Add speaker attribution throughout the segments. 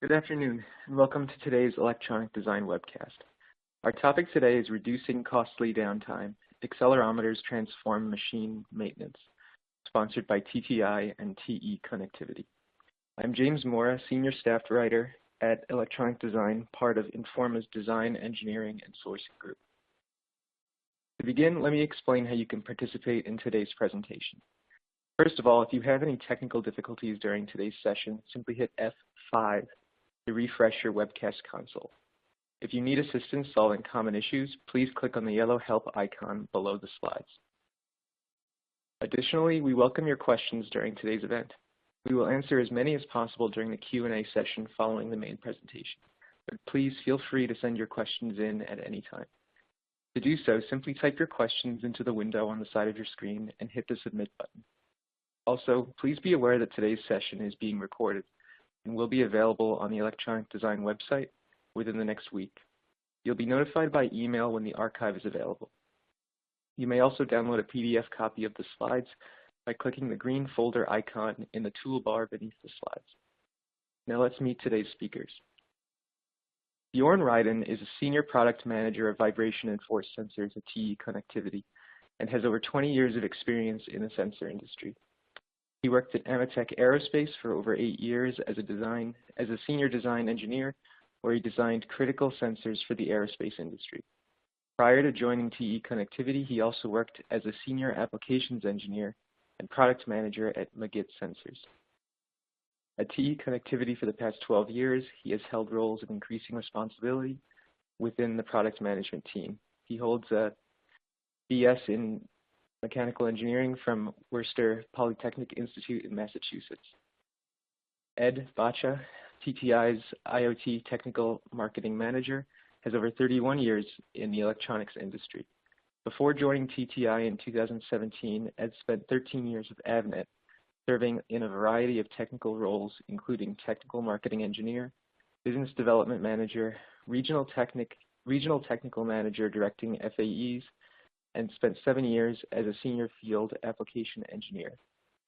Speaker 1: Good afternoon, and welcome to today's electronic design webcast. Our topic today is reducing costly downtime. Accelerometers transform machine maintenance, sponsored by TTI and TE Connectivity. I'm James Mora, Senior Staff Writer at Electronic Design, part of Informa's Design, Engineering, and Sourcing Group. To begin, let me explain how you can participate in today's presentation. First of all, if you have any technical difficulties during today's session, simply hit F5 to refresh your webcast console. If you need assistance solving common issues, please click on the yellow help icon below the slides. Additionally, we welcome your questions during today's event. We will answer as many as possible during the Q&A session following the main presentation, but please feel free to send your questions in at any time. To do so, simply type your questions into the window on the side of your screen and hit the submit button. Also, please be aware that today's session is being recorded and will be available on the Electronic Design website within the next week. You'll be notified by email when the archive is available. You may also download a PDF copy of the slides by clicking the green folder icon in the toolbar beneath the slides. Now let's meet today's speakers. Bjorn Ryden is a Senior Product Manager of Vibration and Force Sensors at TE Connectivity and has over 20 years of experience in the sensor industry. He worked at Amatec Aerospace for over 8 years as a senior design engineer, where he designed critical sensors for the aerospace industry. Prior to joining TE Connectivity, he also worked as a senior applications engineer and product manager at Magit Sensors. At TE Connectivity for the past 12 years, he has held roles of increasing responsibility within the product management team. He holds a BS in Mechanical Engineering from Worcester Polytechnic Institute in Massachusetts. Ed Bacha, TTI's IoT Technical Marketing Manager, has over 31 years in the electronics industry. Before joining TTI in 2017, Ed spent 13 years with Avnet, serving in a variety of technical roles, including Technical Marketing Engineer, Business Development Manager, Regional Technical Manager directing FAEs, and spent 7 years as a Senior Field Application Engineer.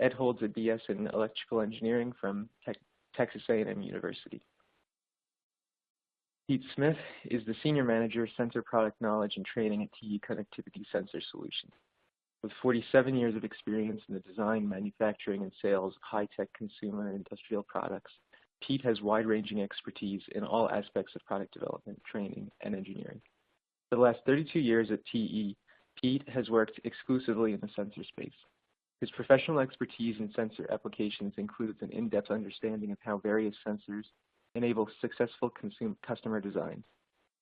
Speaker 1: Ed holds a BS in Electrical Engineering from Texas A&M University. Pete Smith is the Senior Manager, Sensor Product Knowledge and Training at TE Connectivity Sensor Solutions. With 47 years of experience in the design, manufacturing, and sales of high-tech consumer and industrial products, Pete has wide-ranging expertise in all aspects of product development, training, and engineering. For the last 32 years at TE, Pete has worked exclusively in the sensor space. His professional expertise in sensor applications includes an in-depth understanding of how various sensors enable successful customer designs.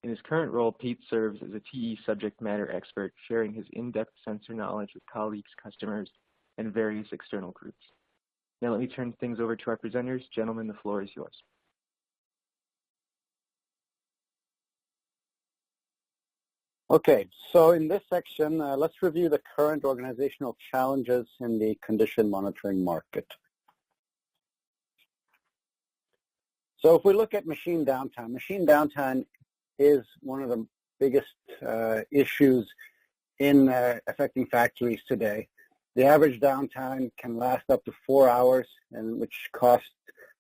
Speaker 1: In his current role, Pete serves as a TE subject matter expert, sharing his in-depth sensor knowledge with colleagues, customers, and various external groups. Now let me turn things over to our presenters. Gentlemen, the floor is yours.
Speaker 2: Okay, so in this section, let's review the current organizational challenges in the condition monitoring market. So if we look at machine downtime is one of the biggest issues in affecting factories today. The average downtime can last up to 4 hours, and which costs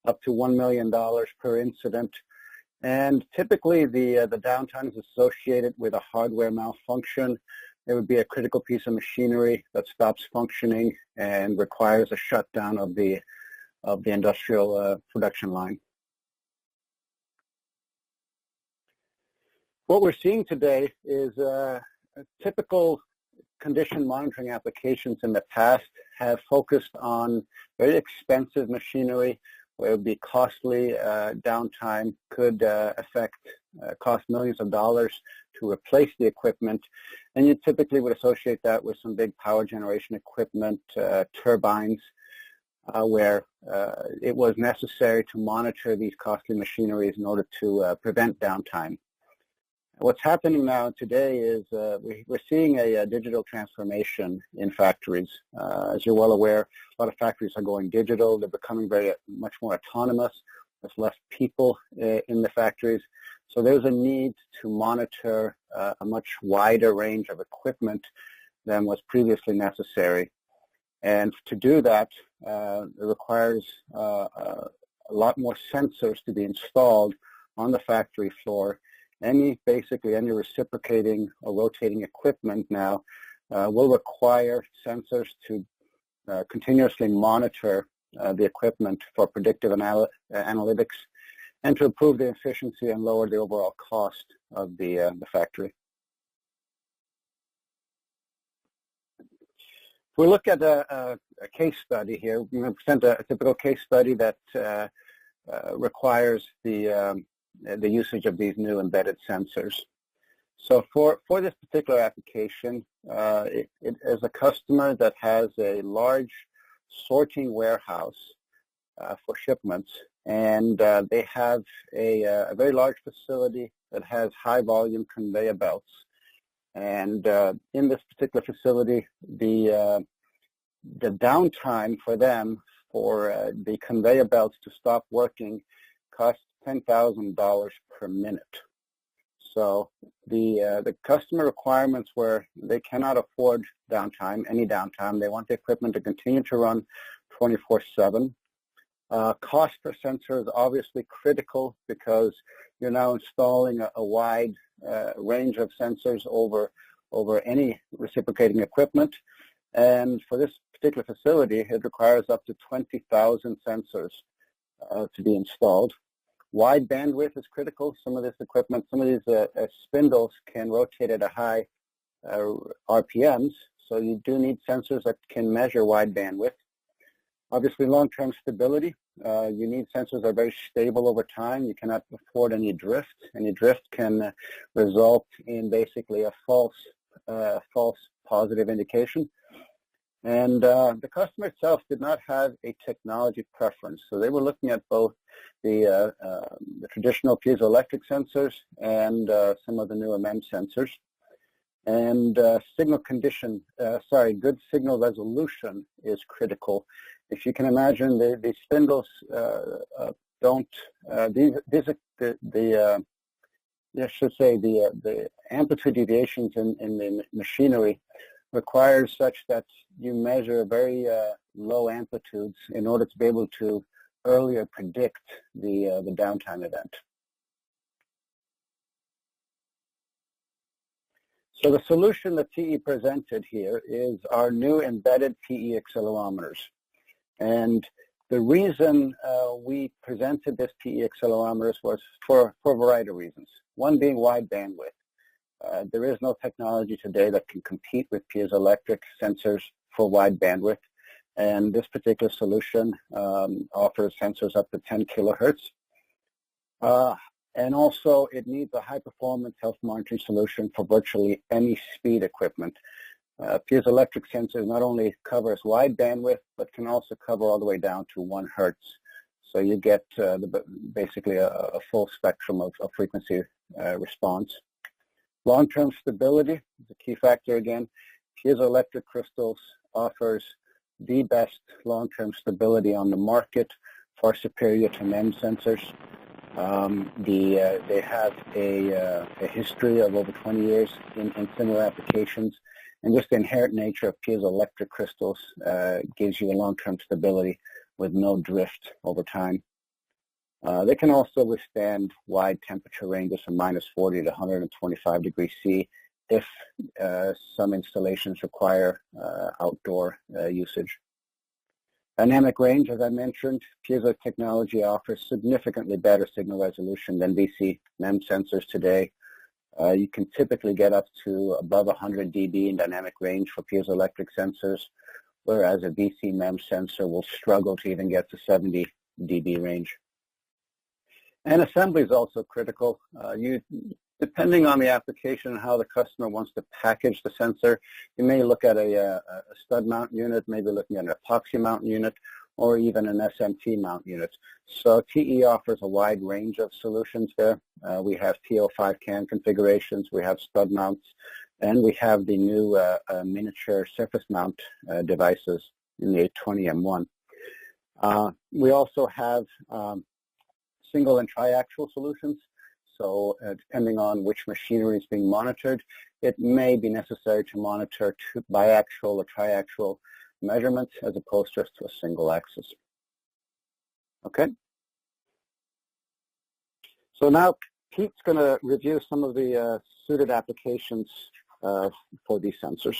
Speaker 2: up to $1 million per incident. And typically the downtime is associated with a hardware malfunction. There would be a critical piece of machinery that stops functioning and requires a shutdown of the industrial production line. What we're seeing today is typical condition monitoring applications in the past have focused on very expensive machinery, where it would be costly. Downtime could cost millions of dollars to replace the equipment, and you typically would associate that with some big power generation equipment, turbines, where it was necessary to monitor these costly machineries in order to prevent downtime. What's happening now today is we're seeing a digital transformation in factories. As you're well aware, a lot of factories are going digital. They're becoming much more autonomous. There's less people in the factories. So there's a need to monitor a much wider range of equipment than was previously necessary. And to do that, it requires a lot more sensors to be installed on the factory floor. Basically any reciprocating or rotating equipment now will require sensors to continuously monitor the equipment for predictive analytics and to improve the efficiency and lower the overall cost of the factory. If we look at a case study here, we're going to present a typical case study that requires the usage of these new embedded sensors. So for this particular application, it is a customer that has a large sorting warehouse for shipments, and they have a very large facility that has high volume conveyor belts. And in this particular facility, the downtime for them for the conveyor belts to stop working costs $10,000 per minute. So the customer requirements were they cannot afford downtime, any downtime. They want the equipment to continue to run 24/7. Cost per sensor is obviously critical because you're now installing a wide range of sensors over any reciprocating equipment. And for this particular facility, it requires up to 20,000 sensors to be installed. Wide bandwidth is critical. Some of this equipment, some of these spindles can rotate at a high RPMs, so you do need sensors that can measure wide bandwidth. Obviously, long-term stability. You need sensors that are very stable over time. You cannot afford any drift. Any drift can result in basically a false positive indication. And the customer itself did not have a technology preference, so they were looking at both the traditional piezoelectric sensors and some of the newer MEMS sensors. And good signal resolution is critical. If you can imagine, the spindles the amplitude deviations in the machinery requires such that you measure very low amplitudes in order to be able to earlier predict the downtime event. So the solution that TE presented here is our new embedded PE accelerometers. And the reason we presented this PE accelerometers was for a variety of reasons. One being wide bandwidth. There is no technology today that can compete with piezoelectric sensors for wide bandwidth. And this particular solution offers sensors up to 10 kilohertz. And also, it needs a high-performance health monitoring solution for virtually any speed equipment. Piezoelectric sensors not only covers wide bandwidth, but can also cover all the way down to 1 hertz. So you get basically a full spectrum of frequency response. Long-term stability is a key factor again. Piezoelectric crystals offers the best long-term stability on the market, far superior to MEMS sensors. They have a history of over 20 years in similar applications, and just the inherent nature of piezoelectric crystals gives you a long-term stability with no drift over time. They can also withstand wide temperature ranges from -40 to 125 degrees C if some installations require outdoor usage. Dynamic range, as I mentioned, piezo technology offers significantly better signal resolution than VC MEMS sensors today. You can typically get up to above 100 dB in dynamic range for piezoelectric sensors, whereas a VC MEMS sensor will struggle to even get to 70 dB range. And assembly is also critical. Depending on the application and how the customer wants to package the sensor, you may look at a stud mount unit, maybe looking at an epoxy mount unit, or even an SMT mount unit. So TE offers a wide range of solutions there. We have TO5 CAN configurations, we have stud mounts, and we have the new miniature surface mount devices in the 820 M1. We also have single and triaxial solutions. So depending on which machinery is being monitored, it may be necessary to monitor biaxial or triaxial measurements as opposed just to a single axis. Okay. So now Pete's going to review some of the suited applications for these sensors.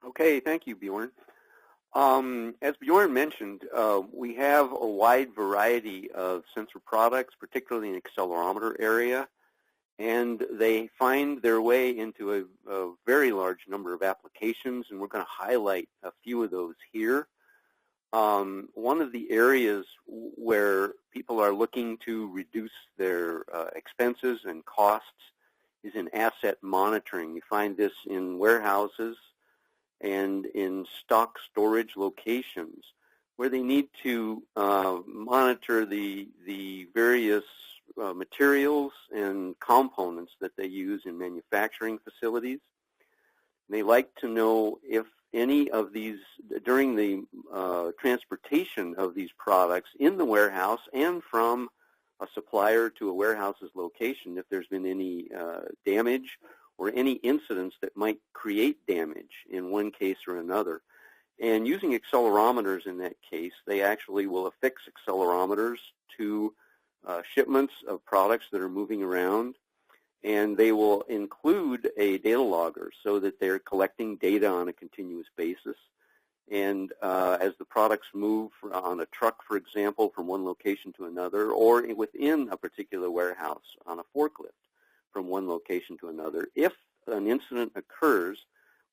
Speaker 3: Okay, thank you, Bjorn. As Bjorn mentioned, we have a wide variety of sensor products, particularly in the accelerometer area, and they find their way into a very large number of applications, and we're going to highlight a few of those here. One of the areas where people are looking to reduce their expenses and costs is in asset monitoring. You find this in warehouses and in stock storage locations where they need to monitor the various materials and components that they use in manufacturing facilities. They like to know if any of these, during the transportation of these products in the warehouse and from a supplier to a warehouse's location, if there's been any damage or any incidents that might create damage in one case or another. And using accelerometers in that case, they actually will affix accelerometers to shipments of products that are moving around, and they will include a data logger so that they're collecting data on a continuous basis. And as the products move on a truck, for example, from one location to another, or within a particular warehouse on a forklift from one location to another, if an incident occurs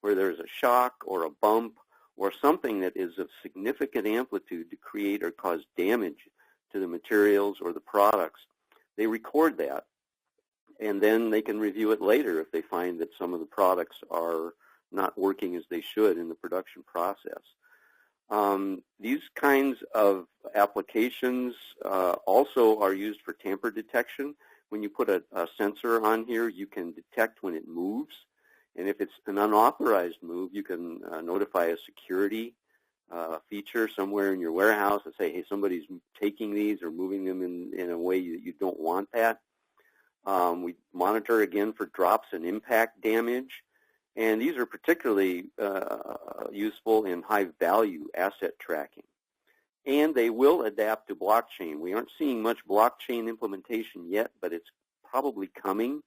Speaker 3: where there's a shock or a bump or something that is of significant amplitude to create or cause damage to the materials or the products, they record that. And then they can review it later if they find that some of the products are not working as they should in the production process. These kinds of applications also are used for tamper detection. When you put a sensor on here, you can detect when it moves. And if it's an unauthorized move, you can notify a security feature somewhere in your warehouse and say, hey, somebody's taking these or moving them in a way that you don't want that. We monitor, again, for drops and impact damage. And these are particularly useful in high-value asset tracking. And they will adapt to blockchain. We aren't seeing much blockchain implementation yet, but it's probably coming.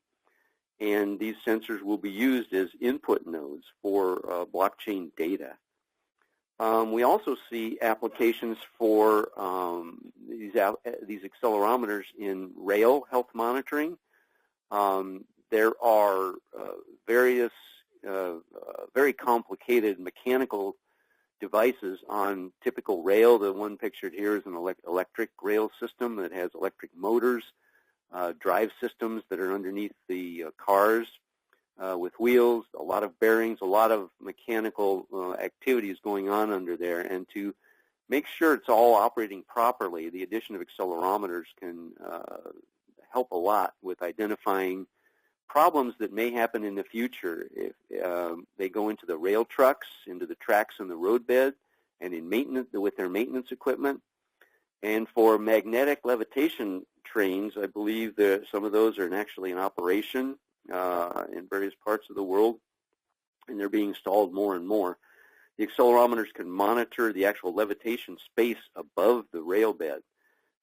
Speaker 3: And these sensors will be used as input nodes for blockchain data. We also see applications for these accelerometers in rail health monitoring. There are various very complicated mechanical devices on typical rail. The one pictured here is an electric rail system that has electric motors, drive systems that are underneath the cars with wheels, a lot of bearings, a lot of mechanical activities going on under there. And to make sure it's all operating properly, the addition of accelerometers can help a lot with identifying problems that may happen in the future if they go into the rail trucks, into the tracks in the roadbed, and in maintenance with their maintenance equipment. And for magnetic levitation trains, I believe that some of those are actually in operation in various parts of the world, and they're being installed more and more. The accelerometers can monitor the actual levitation space above the rail bed.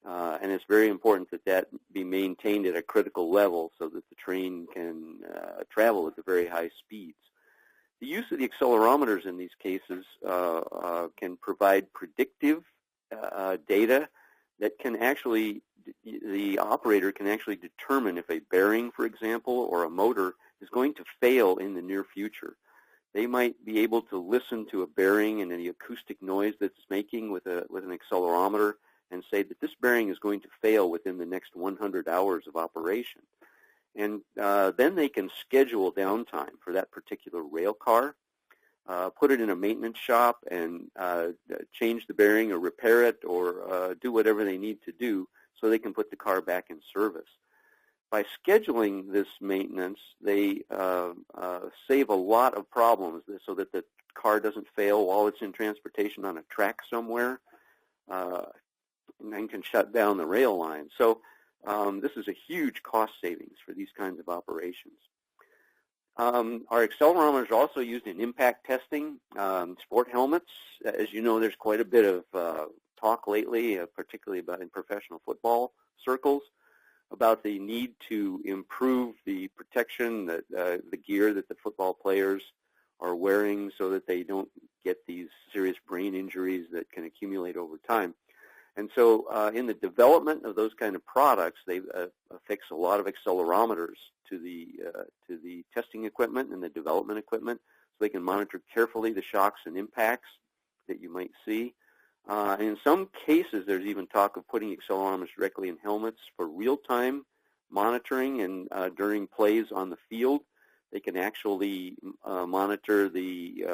Speaker 3: And it's very important that that be maintained at a critical level so that the train can travel at the very high speeds. The use of the accelerometers in these cases can provide predictive data that can actually, the operator can actually determine if a bearing, for example, or a motor is going to fail in the near future. They might be able to listen to a bearing and the acoustic noise that it's making with an accelerometer and say that this bearing is going to fail within the next 100 hours of operation. And then they can schedule downtime for that particular rail car, put it in a maintenance shop, and change the bearing or repair it or do whatever they need to do so they can put the car back in service. By scheduling this maintenance, they save a lot of problems so that the car doesn't fail while it's in transportation on a track somewhere, and then can shut down the rail line. So this is a huge cost savings for these kinds of operations. Our accelerometers are also used in impact testing. Sport helmets, as you know, there's quite a bit of talk lately, particularly about in professional football circles, about the need to improve the protection, that the gear that the football players are wearing so that they don't get these serious brain injuries that can accumulate over time. And so in the development of those kind of products, they've affixed a lot of accelerometers to the testing equipment and the development equipment so they can monitor carefully the shocks and impacts that you might see. And in some cases, there's even talk of putting accelerometers directly in helmets for real-time monitoring, and during plays on the field, they can actually monitor the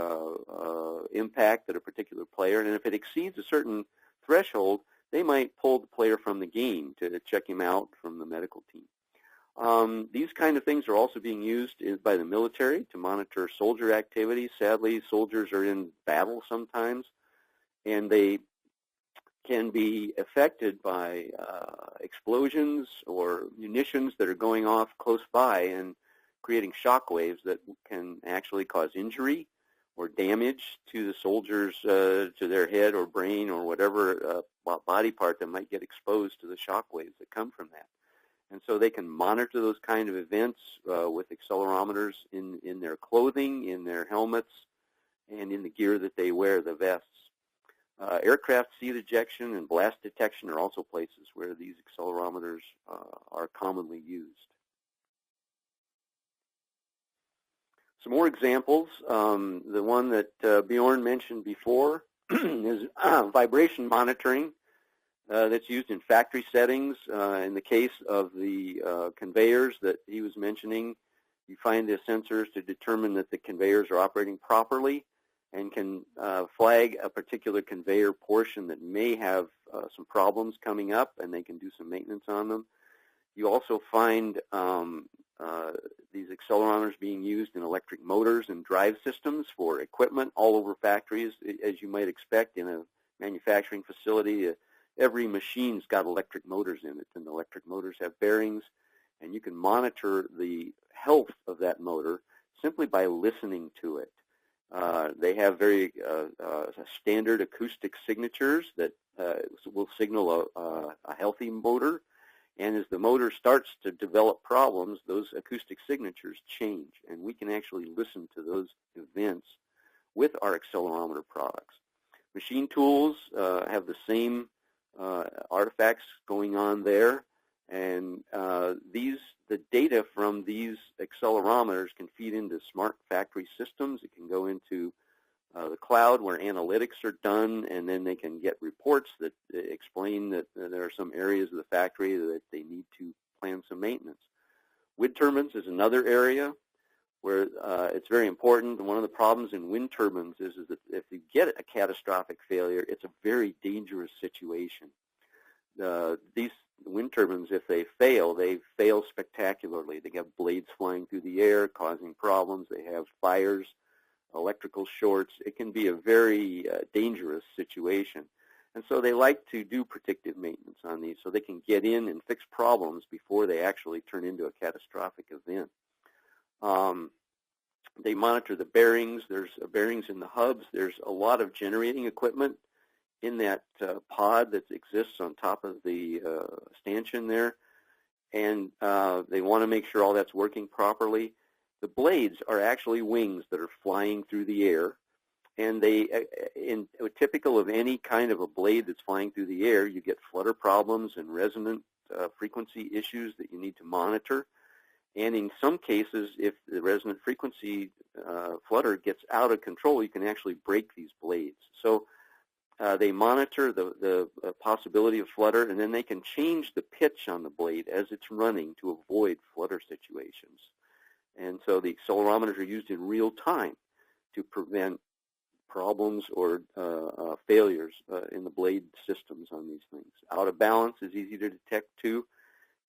Speaker 3: impact at a particular player, and if it exceeds a certain threshold, they might pull the player from the game to check him out from the medical team. These kind of things are also being used by the military to monitor soldier activity. Sadly, soldiers are in battle sometimes, and they can be affected by explosions or munitions that are going off close by and creating shock waves that can actually cause injury or damage to the soldiers, to their head or brain or whatever body part that might get exposed to the shock waves that come from that. And so they can monitor those kind of events with accelerometers in their clothing, in their helmets, and in the gear that they wear, the vests. Aircraft seat ejection and blast detection are also places where these accelerometers are commonly used. Some more examples. The one that Bjorn mentioned before is vibration monitoring that's used in factory settings. In the case of the conveyors that he was mentioning, you find the sensors to determine that the conveyors are operating properly and can flag a particular conveyor portion that may have some problems coming up, and they can do some maintenance on them. You also find these accelerometers being used in electric motors and drive systems for equipment all over factories. As you might expect in a manufacturing facility, every machine's got electric motors in it, and the electric motors have bearings, and you can monitor the health of that motor simply by listening to it. They have very standard acoustic signatures that will signal a healthy motor. And as the motor starts to develop problems, those acoustic signatures change, and we can actually listen to those events with our accelerometer products. Machine tools have the same artifacts going on there, and the data from these accelerometers can feed into smart factory systems. It can go into the cloud where analytics are done, and then they can get reports that explain that there are some areas of the factory that they need to plan some maintenance. Wind turbines is another area where it's very important. One of the problems in wind turbines is that if you get a catastrophic failure, it's a very dangerous situation. These wind turbines, if they fail spectacularly. They have blades flying through the air, causing problems. They have fires, electrical shorts. It can be a very dangerous situation. And so they like to do predictive maintenance on these so they can get in and fix problems before they actually turn into a catastrophic event. They monitor the bearings. There's bearings in the hubs. There's a lot of generating equipment in that pod that exists on top of the stanchion there. And they want to make sure all that's working properly. The blades are actually wings that are flying through the air, and typical of any kind of a blade that's flying through the air, you get flutter problems and resonant frequency issues that you need to monitor. And in some cases, if the resonant frequency flutter gets out of control, you can actually break these blades. So they monitor the possibility of flutter, and then they can change the pitch on the blade as it's running to avoid flutter situations. And so the accelerometers are used in real time to prevent problems or failures in the blade systems on these things. Out of balance is easy to detect too,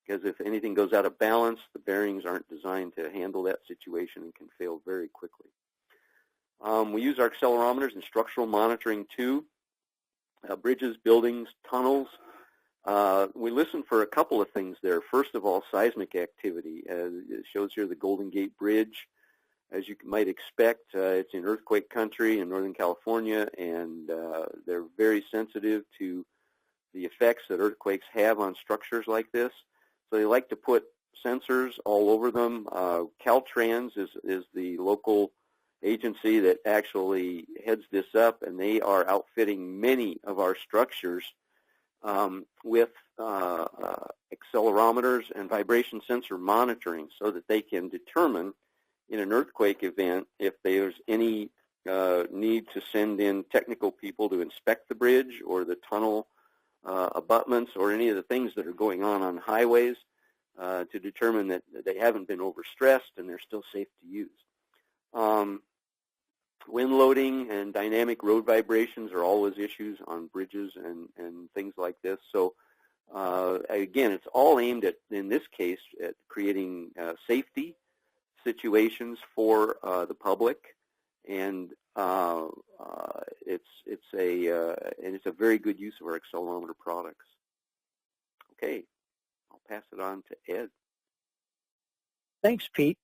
Speaker 3: because if anything goes out of balance, the bearings aren't designed to handle that situation and can fail very quickly. We use our accelerometers in structural monitoring too, bridges, buildings, tunnels. We listen for a couple of things there. First of all, seismic activity. It shows here the Golden Gate Bridge. As you might expect, it's in earthquake country in Northern California, and they're very sensitive to the effects that earthquakes have on structures like this. So they like to put sensors all over them. Caltrans is the local agency that actually heads this up, and they are outfitting many of our structures with accelerometers and vibration sensor monitoring so that they can determine in an earthquake event if there's any need to send in technical people to inspect the bridge or the tunnel abutments or any of the things that are going on highways to determine that they haven't been overstressed and they're still safe to use. Wind loading and dynamic road vibrations are always issues on bridges and things like this. So again, it's all aimed at, in this case, at creating safety situations for the public, and it's a very good use of our accelerometer products. Okay, I'll pass it on to Ed.
Speaker 4: Thanks, Pete.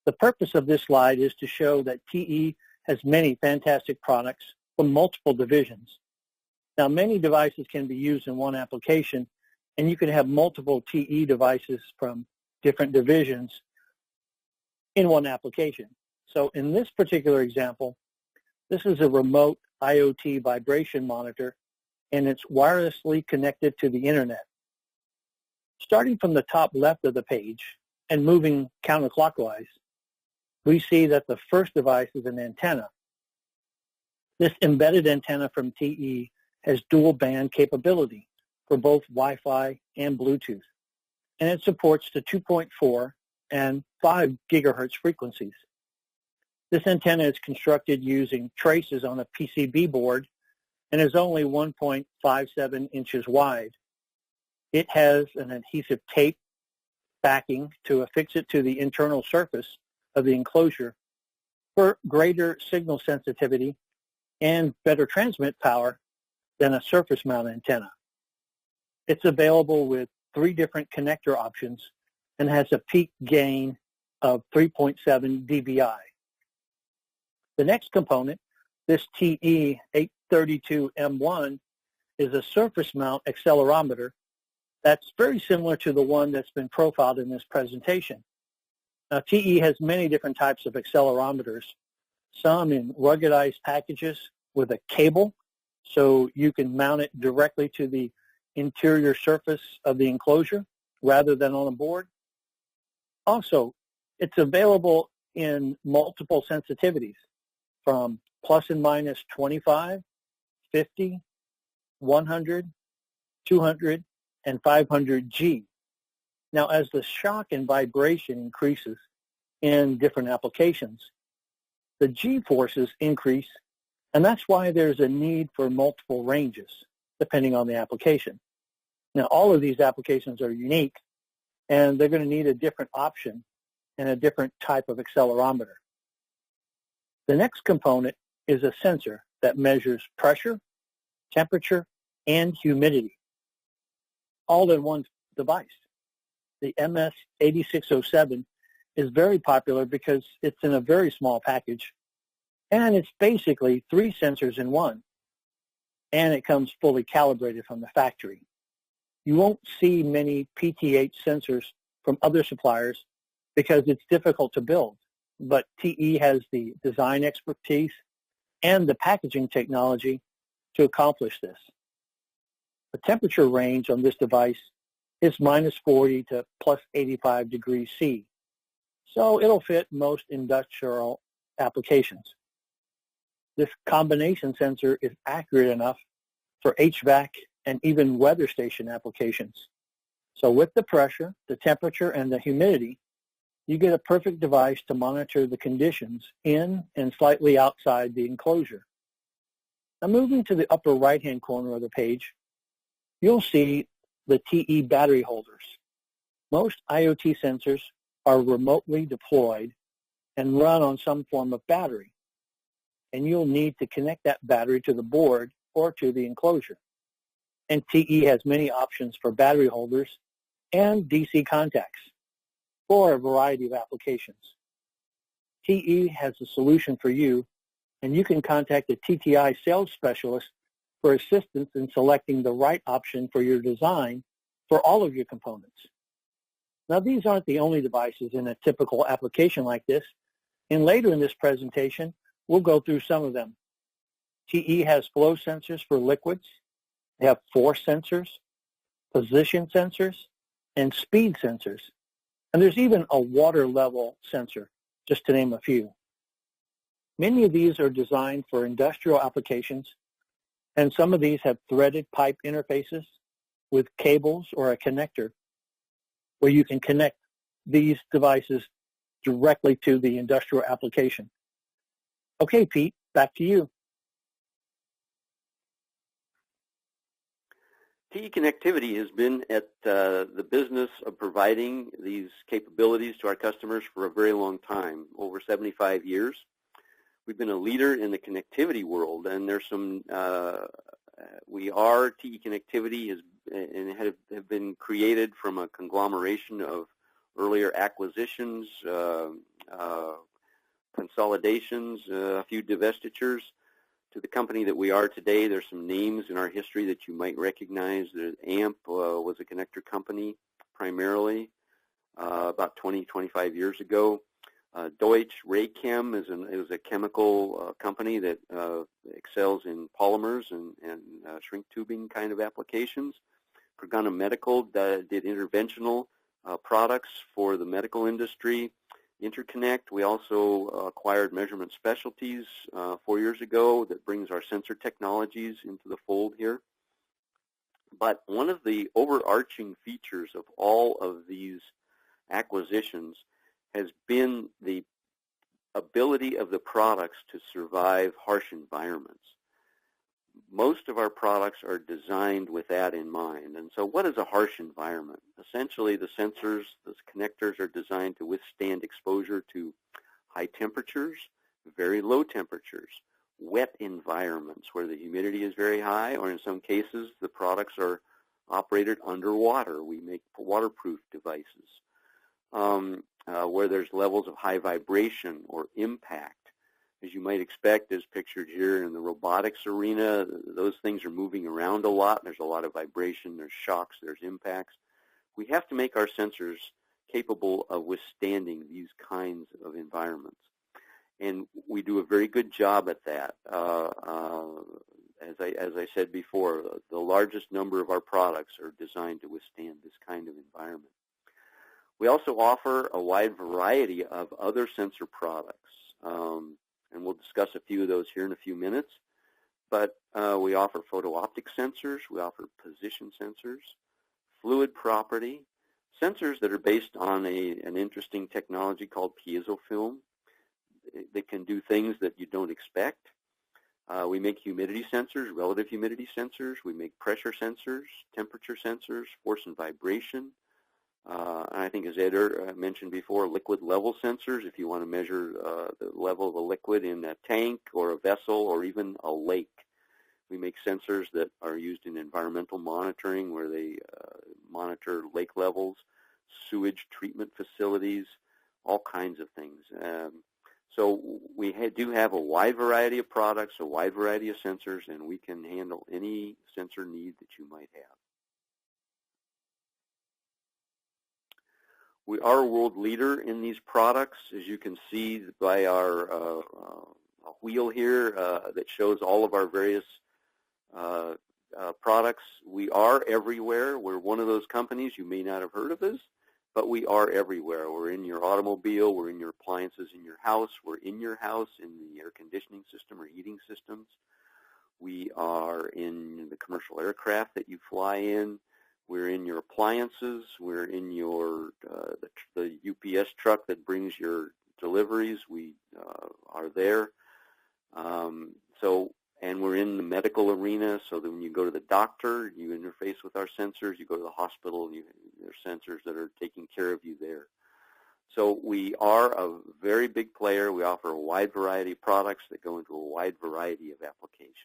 Speaker 4: The purpose of this slide is to show that TE has many fantastic products from multiple divisions. Now, many devices can be used in one application, and you can have multiple TE devices from different divisions in one application. So in this particular example, this is a remote IoT vibration monitor, and it's wirelessly connected to the internet. Starting from the top left of the page and moving counterclockwise, we see that the first device is an antenna. This embedded antenna from TE has dual band capability for both Wi-Fi and Bluetooth, and it supports the 2.4 and 5 gigahertz frequencies. This antenna is constructed using traces on a PCB board and is only 1.57 inches wide. It has an adhesive tape backing to affix it to the internal surface of the enclosure for greater signal sensitivity and better transmit power than a surface mount antenna. It's available with 3 different connector options and has a peak gain of 3.7 dBi. The next component, this TE832M1, is a surface mount accelerometer that's very similar to the one that's been profiled in this presentation. Now, TE has many different types of accelerometers, some in ruggedized packages with a cable, so you can mount it directly to the interior surface of the enclosure rather than on a board. Also, it's available in multiple sensitivities from plus and minus 25, 50, 100, 200, and 500 G. Now, as the shock and vibration increases in different applications, the G forces increase, and that's why there's a need for multiple ranges, depending on the application. Now, all of these applications are unique, and they're going to need a different option and a different type of accelerometer. The next component is a sensor that measures pressure, temperature, and humidity, all in one device. The MS8607 is very popular because it's in a very small package, and it's basically 3 sensors in one, and it comes fully calibrated from the factory. You won't see many PTH sensors from other suppliers because it's difficult to build, but TE has the design expertise and the packaging technology to accomplish this. The temperature range on this device is minus 40 to plus 85 degrees C, so it'll fit most industrial applications. This combination sensor is accurate enough for HVAC and even weather station applications. So with the pressure, the temperature, and the humidity, you get a perfect device to monitor the conditions in and slightly outside the enclosure. Now, moving to the upper right-hand corner of the page, you'll see the TE battery holders. Most IoT sensors are remotely deployed and run on some form of battery, and you'll need to connect that battery to the board or to the enclosure. And TE has many options for battery holders and DC contacts for a variety of applications. TE has a solution for you, and you can contact a TTI sales specialist for assistance in selecting the right option for your design for all of your components. Now, these aren't the only devices in a typical application like this, and later in this presentation, we'll go through some of them. TE has flow sensors for liquids. They have force sensors, position sensors, and speed sensors. And there's even a water level sensor, just to name a few. Many of these are designed for industrial applications, and some of these have threaded pipe interfaces with cables or a connector where you can connect these devices directly to the industrial application. Okay, Pete, back to you.
Speaker 3: TE Connectivity has been at the business of providing these capabilities to our customers for a very long time, over 75 years. We've been a leader in the connectivity world, and there's some, TE Connectivity have been created from a conglomeration of earlier acquisitions, consolidations, a few divestitures. To the company that we are today, there's some names in our history that you might recognize. AMP was a connector company primarily about 20, 25 years ago. Deutsch Raychem is a chemical company that excels in polymers and shrink tubing kind of applications. Pregana Medical did interventional products for the medical industry. Interconnect, we also acquired Measurement Specialties 4 years ago that brings our sensor technologies into the fold here. But one of the overarching features of all of these acquisitions has been the ability of the products to survive harsh environments. Most of our products are designed with that in mind. And so what is a harsh environment? Essentially, the sensors, the connectors are designed to withstand exposure to high temperatures, very low temperatures, wet environments where the humidity is very high, or in some cases, the products are operated underwater. We make waterproof devices. Where there's levels of high vibration or impact. As you might expect, as pictured here in the robotics arena, those things are moving around a lot. There's a lot of vibration, there's shocks, there's impacts. We have to make our sensors capable of withstanding these kinds of environments. And we do a very good job at that. As I said before, the largest number of our products are designed to withstand this kind of environment. We also offer a wide variety of other sensor products. And we'll discuss a few of those here in a few minutes. But we offer photo-optic sensors, we offer position sensors, fluid property, sensors that are based on an interesting technology called piezofilm. They can do things that you don't expect. We make humidity sensors, relative humidity sensors. We make pressure sensors, temperature sensors, force and vibration. And I think, as Ed mentioned before, liquid level sensors, if you want to measure the level of a liquid in a tank or a vessel or even a lake. We make sensors that are used in environmental monitoring where they monitor lake levels, sewage treatment facilities, all kinds of things. So we do have a wide variety of products, a wide variety of sensors, and we can handle any sensor need that you might have. We are a world leader in these products, as you can see by our wheel here that shows all of our various products. We are everywhere. We're one of those companies you may not have heard of us, but we are everywhere. We're in your automobile. We're in your appliances in your house. We're in your house in the air conditioning system or heating systems. We are in the commercial aircraft that you fly in. We're in your appliances. We're in your the UPS truck that brings your deliveries. We are there. And we're in the medical arena, so that when you go to the doctor, you interface with our sensors. You go to the hospital, there are sensors that are taking care of you there. So we are a very big player. We offer a wide variety of products that go into a wide variety of applications.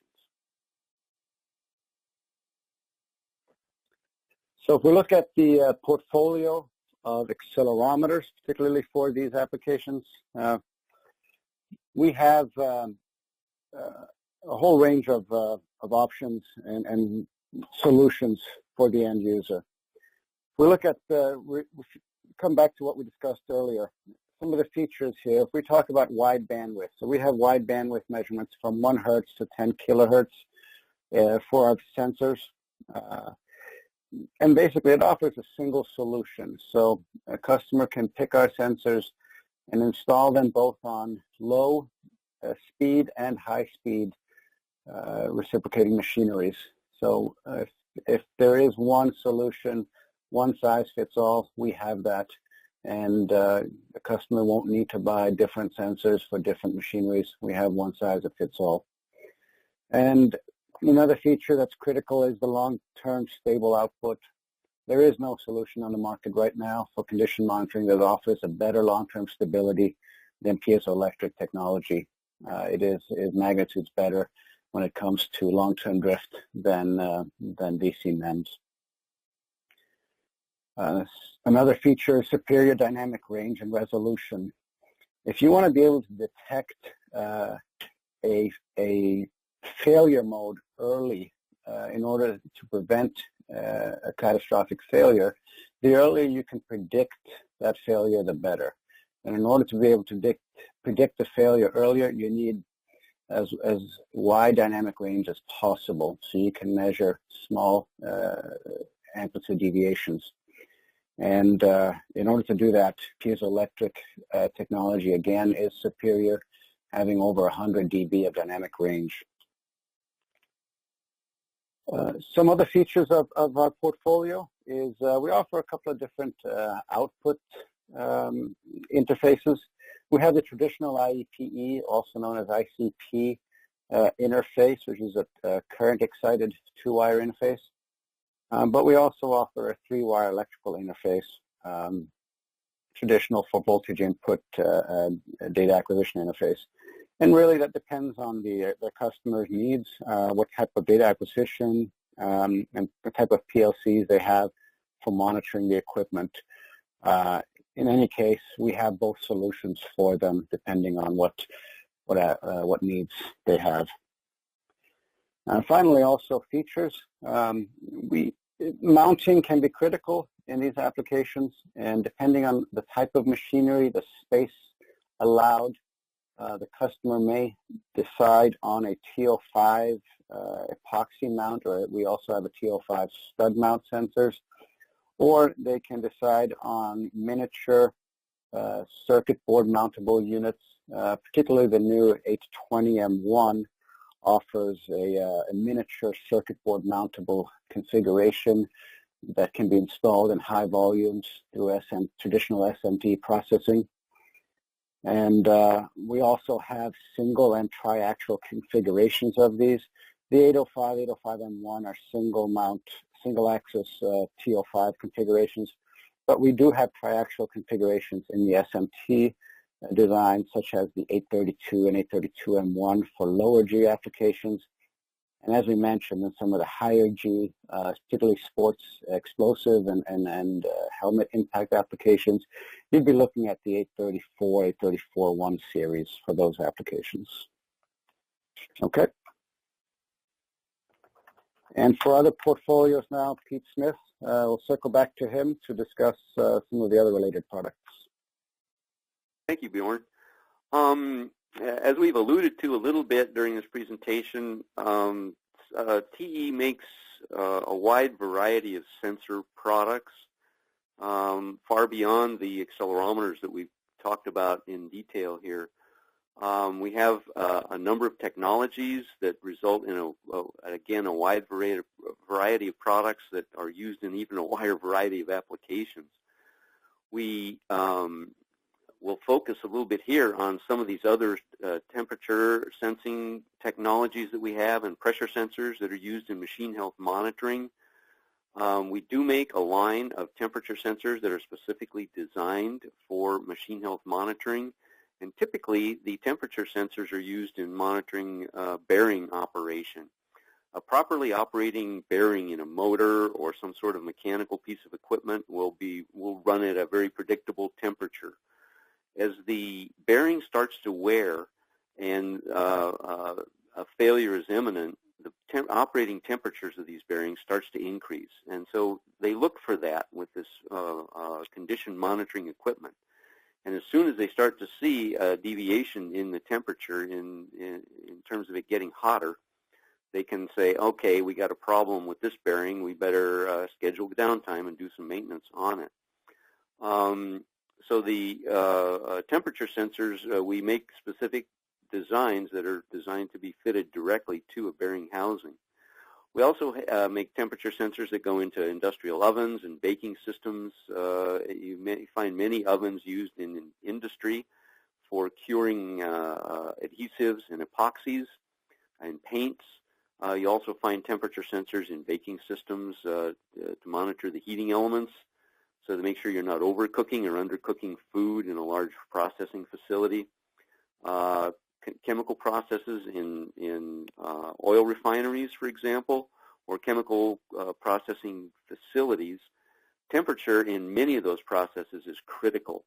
Speaker 2: So if we look at the portfolio of accelerometers, particularly for these applications, we have a whole range of options and solutions for the end user. If we look at we come back to what we discussed earlier. Some of the features here, if we talk about wide bandwidth, so we have wide bandwidth measurements from 1 hertz to 10 kilohertz for our sensors. And basically it offers a single solution. So a customer can pick our sensors and install them both on low speed and high speed reciprocating machineries. So if there is one solution, one size fits all, we have that. And the customer won't need to buy different sensors for different machineries. We have one size that fits all. And another feature that's critical is the long-term stable output. There is no solution on the market right now for condition monitoring that offers a better long-term stability than piezoelectric technology. It is magnitudes better when it comes to long-term drift than DC MEMS. Another feature is superior dynamic range and resolution. If you want to be able to detect a failure mode early in order to prevent a catastrophic failure, the earlier you can predict that failure, the better. And in order to be able to predict the failure earlier, you need as wide dynamic range as possible, so you can measure small amplitude deviations. And in order to do that, piezoelectric technology, again, is superior, having over 100 dB of dynamic range. Some other features of our portfolio is we offer a couple of different output interfaces. We have the traditional IEPE, also known as ICP interface, which is a current excited 2-wire interface. But we also offer a 3-wire electrical interface, traditional for voltage input data acquisition interface. And really that depends on the customer's needs, what type of data acquisition and what type of PLCs they have for monitoring the equipment. In any case, we have both solutions for them depending on what needs they have. Finally, also features. Mounting can be critical in these applications, and depending on the type of machinery, the space allowed, the customer may decide on a TO5 epoxy mount, or we also have a TO5 stud mount sensors, or they can decide on miniature circuit board mountable units. Particularly the new 820M1 offers a miniature circuit board mountable configuration that can be installed in high volumes through traditional SMT processing. And we also have single and triaxial configurations of these. The 805M1 are single axis TO5 configurations, but we do have triaxial configurations in the SMT design, such as the 832 and 832M1 for lower G applications. And as we mentioned, in some of the higher G, particularly sports explosive and helmet impact applications, you'd be looking at the 834, 834-1 series for those applications. Okay. And for other portfolios now, Pete Smith, we'll circle back to him to discuss some of the other related products.
Speaker 3: Thank you, Bjorn. As we've alluded to a little bit during this presentation, TE makes a wide variety of sensor products, far beyond the accelerometers that we've talked about in detail here. We have a number of technologies that result in, again, a wide variety of products that are used in even a wider variety of applications. We we'll focus a little bit here on some of these other temperature sensing technologies that we have and pressure sensors that are used in machine health monitoring. We do make a line of temperature sensors that are specifically designed for machine health monitoring, and typically the temperature sensors are used in monitoring bearing operation. A properly operating bearing in a motor or some sort of mechanical piece of equipment will run at a very predictable temperature. As the bearing starts to wear and a failure is imminent, the operating temperatures of these bearings starts to increase. And so they look for that with this condition monitoring equipment. And as soon as they start to see a deviation in the temperature in terms of it getting hotter, they can say, okay, we got a problem with this bearing. We better schedule downtime and do some maintenance on it. So the temperature sensors, we make specific designs that are designed to be fitted directly to a bearing housing. We also make temperature sensors that go into industrial ovens and baking systems. You may find many ovens used in industry for curing adhesives and epoxies and paints. You also find temperature sensors in baking systems to monitor the heating elements, so to make sure you're not overcooking or undercooking food in a large processing facility. Chemical processes in oil refineries, for example, or chemical processing facilities, temperature in many of those processes is critical.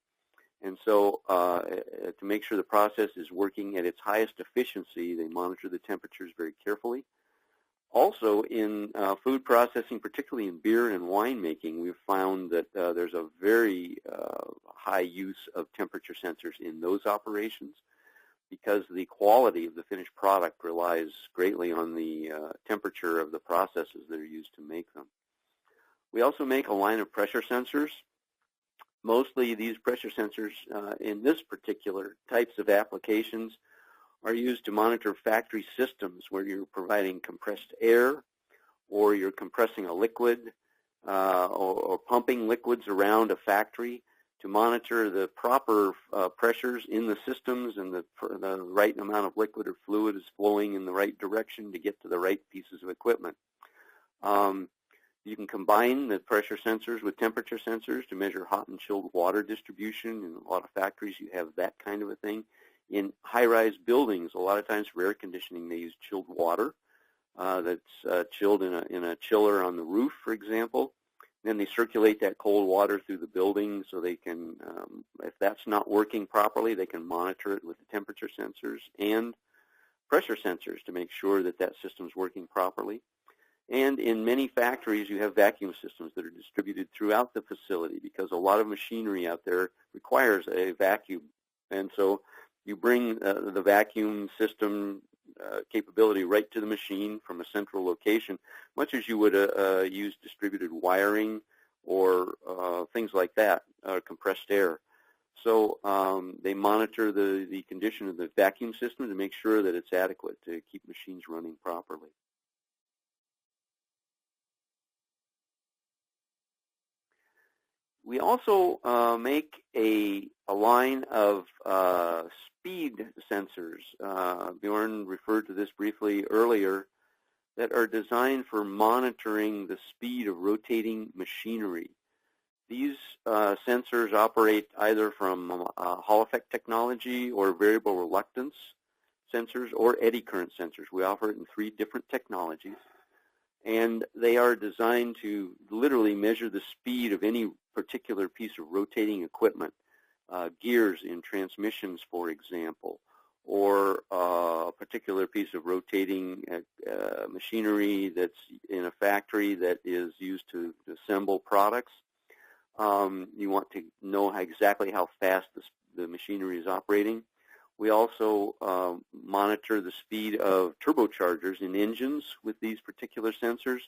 Speaker 3: And so to make sure the process is working at its highest efficiency, they monitor the temperatures very carefully. Also, in food processing, particularly in beer and wine making, we've found that there's a very high use of temperature sensors in those operations, because the quality of the finished product relies greatly on the temperature of the processes that are used to make them. We also make a line of pressure sensors. Mostly these pressure sensors in this particular types of applications are used to monitor factory systems where you're providing compressed air, or you're compressing a liquid or pumping liquids around a factory to monitor the proper pressures in the systems and the right amount of liquid or fluid is flowing in the right direction to get to the right pieces of equipment. You can combine the pressure sensors with temperature sensors to measure hot and chilled water distribution. In a lot of factories, you have that kind of a thing. In high-rise buildings, a lot of times for air conditioning, they use chilled water that's chilled in a chiller on the roof, for example. Then they circulate that cold water through the building so they can, if that's not working properly, they can monitor it with the temperature sensors and pressure sensors to make sure that that system's working properly. And in many factories, you have vacuum systems that are distributed throughout the facility, because a lot of machinery out there requires a vacuum. And so you bring the vacuum system capability right to the machine from a central location, much as you would use distributed wiring or things like that, compressed air. So they monitor the condition of the vacuum system to make sure that it's adequate to keep machines running properly. We also make a line of speed sensors. Bjorn referred to this briefly earlier, that are designed for monitoring the speed of rotating machinery. These sensors operate either from Hall effect technology or variable reluctance sensors or eddy current sensors. We offer it in 3 different technologies. And they are designed to literally measure the speed of any particular piece of rotating equipment, gears in transmissions, for example, or a particular piece of rotating machinery that's in a factory that is used to assemble products. You want to know exactly how fast the machinery is operating. We also monitor the speed of turbochargers in engines with these particular sensors.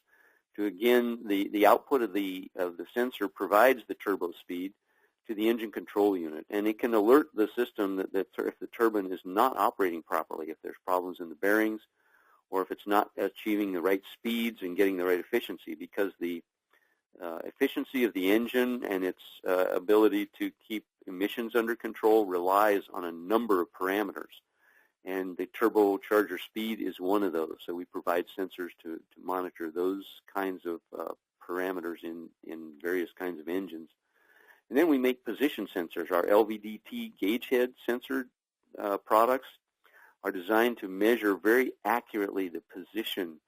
Speaker 3: To again, the output of the sensor provides the turbo speed to the engine control unit, and it can alert the system that if the turbine is not operating properly, if there's problems in the bearings, or if it's not achieving the right speeds and getting the right efficiency, because the efficiency of the engine and its ability to keep emissions under control relies on a number of parameters, and the turbocharger speed is one of those. So we provide sensors to monitor those kinds of parameters in various kinds of engines. And then we make position sensors. Our LVDT gauge head sensor products are designed to measure very accurately the position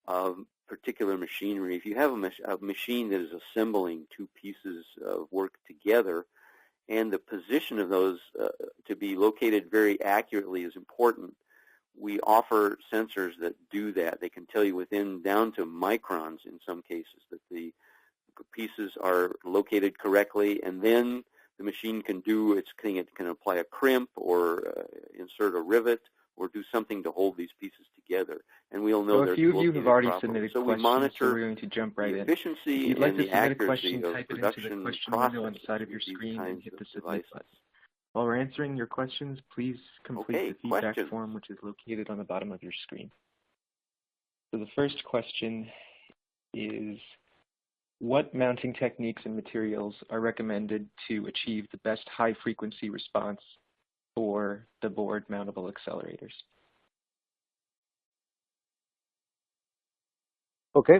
Speaker 3: of particular machinery. If you have a machine that is assembling 2 pieces of work together, and the position of those to be located very accurately is important, we offer sensors that do that. They can tell you within down to microns in some cases that the pieces are located correctly, and then the machine can do its thing. It can apply a crimp or insert a rivet or do something to hold these pieces together. And we'll know
Speaker 1: So
Speaker 3: they're
Speaker 1: a few of you have already
Speaker 3: properly.
Speaker 1: submitted
Speaker 3: So
Speaker 1: questions,
Speaker 3: we monitor
Speaker 1: so we're going to jump right
Speaker 3: the
Speaker 1: in.
Speaker 3: efficiency
Speaker 1: If you'd like
Speaker 3: and
Speaker 1: to
Speaker 3: the
Speaker 1: submit a
Speaker 3: accuracy
Speaker 1: question,
Speaker 3: of
Speaker 1: type it into the
Speaker 3: production
Speaker 1: question window on the
Speaker 3: processes
Speaker 1: side of your
Speaker 3: with these
Speaker 1: screen and
Speaker 3: kinds
Speaker 1: hit
Speaker 3: of
Speaker 1: the submit
Speaker 3: devices.
Speaker 1: button. While we're answering your questions, please complete the feedback
Speaker 3: questions.
Speaker 1: form, which is located on the bottom of your screen. So the first question is, what mounting techniques and materials are recommended to achieve the best high-frequency response for the board mountable accelerators?
Speaker 2: Okay,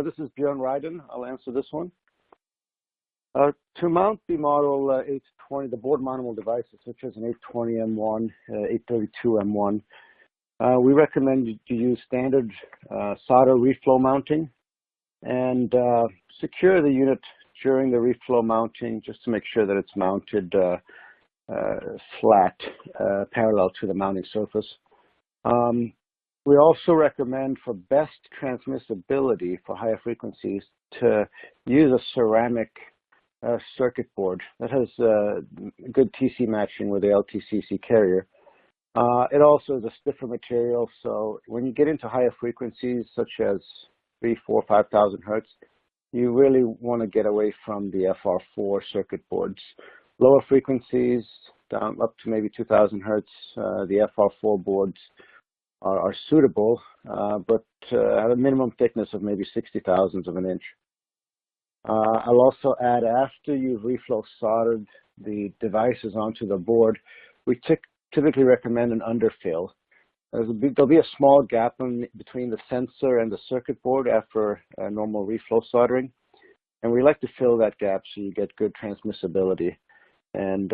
Speaker 2: this is Björn Ryden. I'll answer this one. To mount the model 820, the board mountable devices, such as an 820M1, 832M1, we recommend you use standard solder reflow mounting and secure the unit during the reflow mounting just to make sure that it's mounted flat, parallel to the mounting surface. We also recommend for best transmissibility for higher frequencies to use a ceramic circuit board that has good TC matching with the LTCC carrier. It also is a stiffer material, so when you get into higher frequencies such as 3, 4, 5,000 hertz, you really want to get away from the FR4 circuit boards. Lower frequencies, down up to maybe 2,000 hertz, the FR4 boards are suitable, but have a minimum thickness of maybe 60,000ths of an inch. I'll also add, after you've reflow soldered the devices onto the board, we typically recommend an underfill. There'll be a small gap between the sensor and the circuit board after normal reflow soldering, and we like to fill that gap so you get good transmissibility. And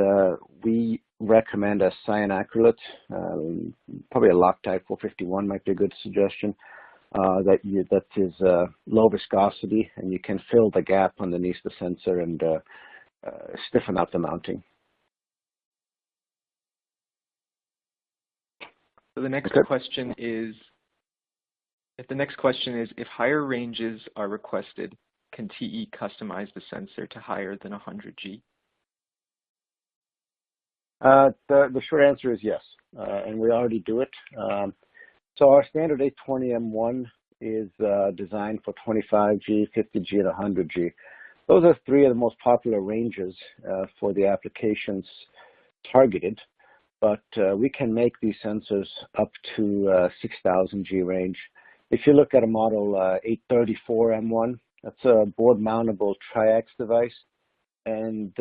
Speaker 2: we recommend a cyanacrylate, probably a Loctite 451 might be a good suggestion. That is low viscosity, and you can fill the gap underneath the sensor and stiffen up the mounting.
Speaker 1: So the next question is, if higher ranges are requested, can TE customize the sensor to higher than 100G?
Speaker 2: The short answer is yes, and we already do it. So our standard 820M1 is designed for 25G, 50G, and 100G. Those are three of the most popular ranges for the applications targeted, but we can make these sensors up to 6,000G range. If you look at a model 834M1, that's a board mountable triax device, and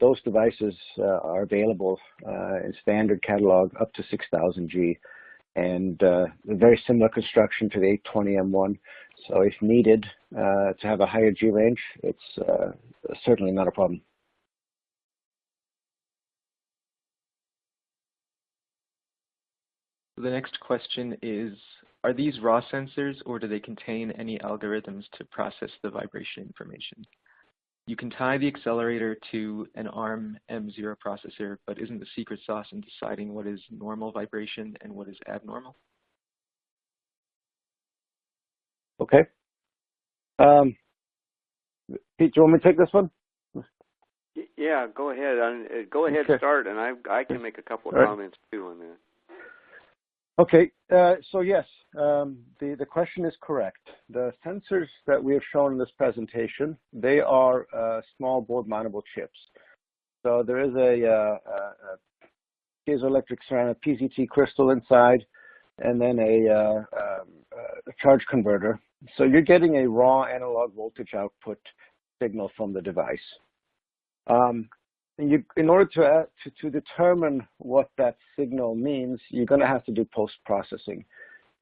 Speaker 2: those devices are available in standard catalog up to 6,000G. And a very similar construction to the 820M1. So if needed to have a higher G range, it's certainly not a problem.
Speaker 1: The next question is, are these raw sensors, or do they contain any algorithms to process the vibration information? You can tie the accelerator to an ARM M0 processor, but isn't the secret sauce in deciding what is normal vibration and what is abnormal?
Speaker 2: Okay. Pete, do you want me to take this one?
Speaker 3: Yeah, go ahead. Go ahead, start, and I can make a couple of comments too on that.
Speaker 2: Okay, so yes, the question is correct. The sensors that we have shown in this presentation, they are small board mountable chips. So there is a piezoelectric ceramic PZT crystal inside, and then a charge converter. So you're getting a raw analog voltage output signal from the device. In order to determine what that signal means, you're going to have to do post-processing.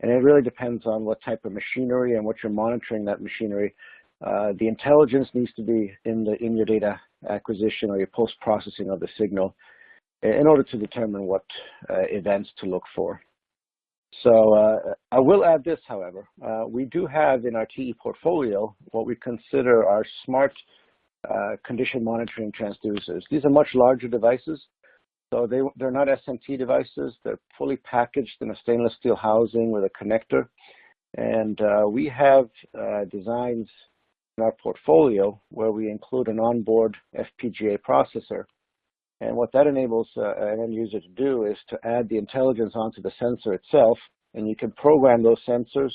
Speaker 2: And it really depends on what type of machinery and what you're monitoring that machinery. The intelligence needs to be in your data acquisition or your post-processing of the signal in order to determine what events to look for. So I will add this, however. We do have in our TE portfolio what we consider our smart condition monitoring transducers. These are much larger devices, So they're not SMT devices. They're fully packaged in a stainless steel housing with a connector. And we have designs in our portfolio where we include an onboard FPGA processor. And what that enables an end user to do is to add the intelligence onto the sensor itself, and you can program those sensors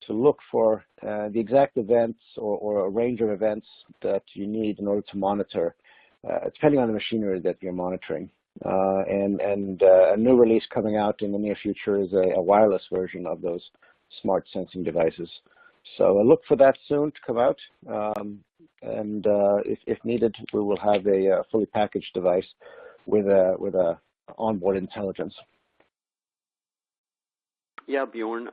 Speaker 2: to look for the exact events or a range of events that you need in order to monitor, depending on the machinery that you're monitoring. A new release coming out in the near future is a wireless version of those smart sensing devices. So look for that soon to come out. If needed, we will have a fully packaged device with a onboard intelligence.
Speaker 3: Yeah, Bjorn.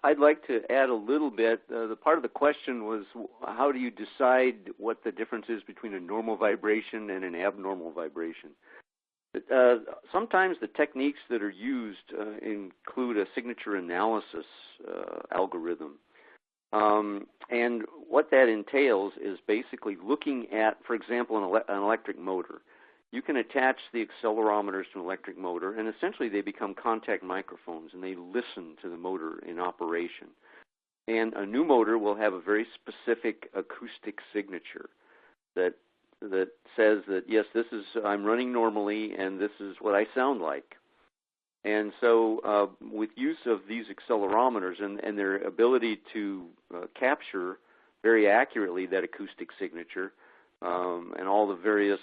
Speaker 3: I'd like to add a little bit. The part of the question was, how do you decide what the difference is between a normal vibration and an abnormal vibration? Sometimes the techniques that are used include a signature analysis algorithm. And what that entails is basically looking at, for example, an electric motor. You can attach the accelerometers to an electric motor, and essentially they become contact microphones, and they listen to the motor in operation. And a new motor will have a very specific acoustic signature that says that, yes, I'm running normally, and this is what I sound like. And so with use of these accelerometers and their ability to capture very accurately that acoustic signature and all the various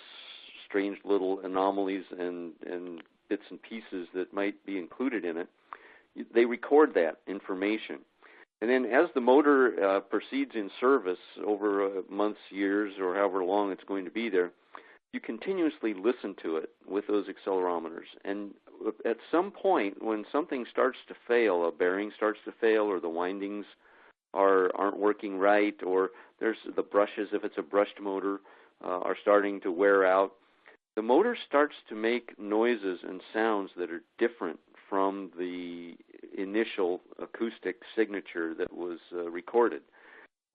Speaker 3: strange little anomalies and bits and pieces that might be included in it, they record that information. And then as the motor proceeds in service over months, years, or however long it's going to be there, you continuously listen to it with those accelerometers. And at some point, when something starts to fail, a bearing starts to fail, or the windings aren't working right, or there's the brushes, if it's a brushed motor, are starting to wear out, the motor starts to make noises and sounds that are different from the initial acoustic signature that was recorded.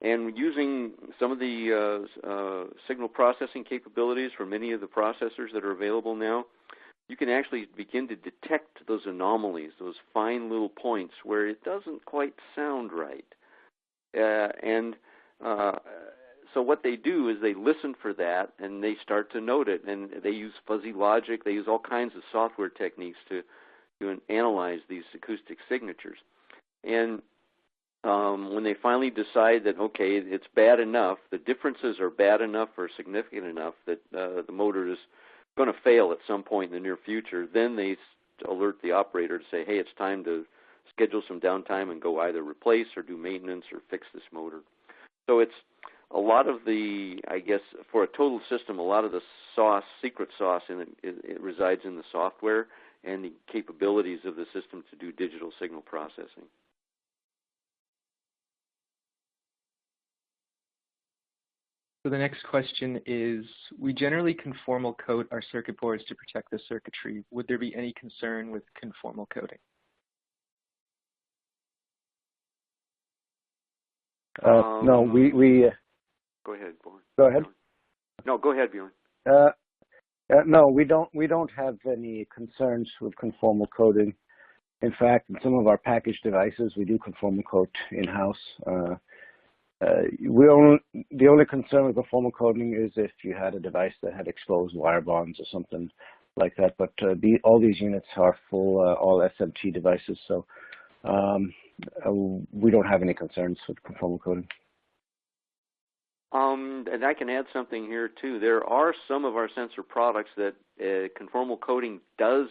Speaker 3: And using some of the signal processing capabilities for many of the processors that are available now, you can actually begin to detect those anomalies, those fine little points where it doesn't quite sound right. So what they do is they listen for that, and they start to note it. And they use fuzzy logic. They use all kinds of software techniques to analyze these acoustic signatures. And when they finally decide that, okay, it's bad enough, the differences are bad enough or significant enough that the motor is going to fail at some point in the near future, then they alert the operator to say, hey, it's time to schedule some downtime and go either replace or do maintenance or fix this motor. So it's a lot of the, I guess, for a total system, a lot of the secret sauce in it resides in the software and the capabilities of the system to do digital signal processing.
Speaker 1: So the next question is, we generally conformal coat our circuit boards to protect the circuitry. Would there be any concern with conformal coating?
Speaker 2: No, we
Speaker 3: Go ahead, Bjorn.
Speaker 2: Go ahead.
Speaker 3: No, go ahead, Bjorn.
Speaker 2: No, we don't have any concerns with conformal coating. In fact, in some of our packaged devices, we do conformal coat in-house. The only concern with conformal coating is if you had a device that had exposed wire bonds or something like that. But all these units are full, all SMT devices, so we don't have any concerns with conformal coating.
Speaker 3: And I can add something here too. There are some of our sensor products that conformal coating does